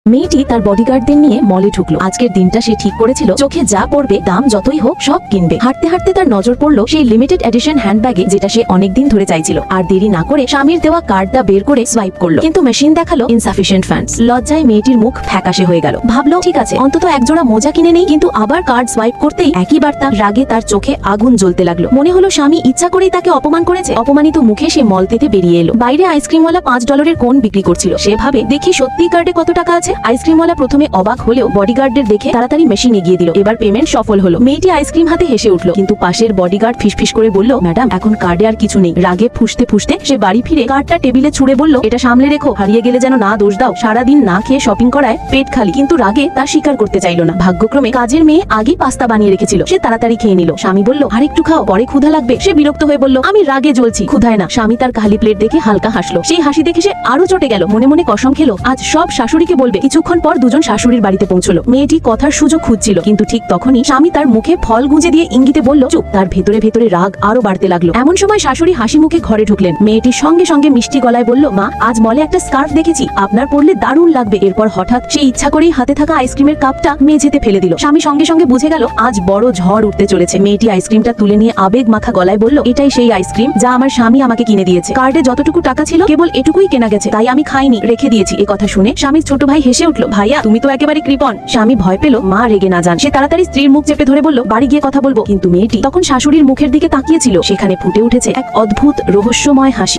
মেয়েটি তার বডিগার্ডদের নিয়ে মলে ঢুকলো। আজকের দিনটা সে ঠিক করেছিল চোখে যা পড়বে দাম যতই হোক সব কিনবে। হাঁটতে হাঁটতে তার নজর পড়লো সেই লিমিটেড এডিশন হ্যান্ডব্যাগে, যেটা সে অনেকদিন ধরে চাইছিল। আর দেরি না করে স্বামীর দেওয়া কার্ডটা বের করে সোয়াইপ করলো, কিন্তু মেশিন দেখালো ইনসাফিসিয়েন্ট ফান্ডস। লজ্জায় মেয়েটির মুখ ফ্যাকাশে হয়ে গেল। ভাবলো ঠিক আছে, অন্তত একজোড়া মোজা কিনে নেই, কিন্তু আবার কার্ড সোয়াইপ করতেই একই বার্তা। রাগে তার চোখে আগুন জ্বলতে লাগলো। মনে হলো স্বামী ইচ্ছা করেই তাকে অপমান করেছে। অপমানিত মুখে সে মল থেকে বেরিয়ে এলো। বাইরে আইসক্রিমওয়ালা $5 কোন বিক্রি করছিল। সে ভাবে দেখি সত্যি কার্ডে কত টাকা আছে। আইসক্রিমওয়ালা প্রথমে অবাক হলেও বডিগার্ডদের দেখে তাড়াতাড়ি মেশিন এগিয়ে দিল। এবার পেমেন্ট সফল হলো। মেয়েটি আইসক্রিম হাতে হেসে উঠলো, কিন্তু পাশের বডিগার্ড ফিসফিস করে বলল, ম্যাডাম এখন কার্ডে আর কিছু নেই। রাগে ফুসতে ফুসতে সে বাড়ি ফিরে কার্ডটা টেবিলে ছুঁড়ে বলল, এটা সামলে রেখো, হারিয়ে গেলে যেন না দোষ দাও। সারাদিন না খেয়ে শপিং করায় পেট খালি। কিন্তু রাগে তা স্বীকার করতে চাইল না। ভাগ্যক্রমে কাজের মেয়ে আগে পাস্তা বানিয়ে রেখেছিল, সে তাড়াতাড়ি খেয়ে নিল। স্বামী বলল, আর একটু খাও, পরে ক্ষুধা লাগবে। সে বিরক্ত হয়ে বলল, আমি রাগে জ্বলছি, ক্ষুধায় না। স্বামী তার খালি প্লেট দেখে হালকা হাসলো। সেই হাসি দেখে সে আরো চটে গেল। মনে মনে কসম খেলো, আজ সব শাশুড়িকে বলবে। কিছুক্ষণ পর দুজন শাশুড়ির বাড়িতে পৌঁছলো। মেয়েটি কথার সুযোগ খুঁজছিল, কিন্তু ঠিক তখনই স্বামী তার মুখে ফল গুঁজে দিয়ে ইঙ্গিতে বলল, চুপ। তার ভেতরে ভেতরে রাগ আরো বাড়তে লাগলো। এমন সময় শাশুড়ি হাসি মুখে ঘরে ঢুকলেন। মেয়েটি সঙ্গে সঙ্গে মিষ্টি গলায় বলল, মা, আজ মলে একটা স্কার্ফ দেখেছি, আপনার পরলে দারুণ লাগবে। এরপর হঠাৎ সে ইচ্ছা করেই হাতে থাকা আইসক্রিমের কাপটা মেঝেতে ফেলে দিল। স্বামী সঙ্গে সঙ্গে বুঝে গেল আজ বড় ঝড় উঠতে চলেছে। মেয়েটি আইসক্রিমটা তুলে নিয়ে আবেগ মাখা গলায় বলল, এটাই সেই আইসক্রিম যা আমার স্বামী আমাকে কিনে দিয়েছে। কার্ডে যতটুকু টাকা ছিল কেবল এটুকুই কেনা গেছে, তাই আমি খাইনি, রেখে দিয়েছি। এ কথা শুনে স্বামীর ছোট ভাই হেসে উঠল, ভাইয়া তুমি তো একেবারে কৃপণ। স্বামী ভয় পেল মা রেগে না যান। সে তাড়াতাড়ি স্ত্রীর মুখ চেপে ধরে বলল, বাড়ি গিয়ে কথা বলবো। কিন্তু মেয়েটি তখন শাশুড়ির মুখের দিকে তাকিয়েছিল। সেখানে ফুটে উঠেছে এক অদ্ভুত রহস্যময় হাসি।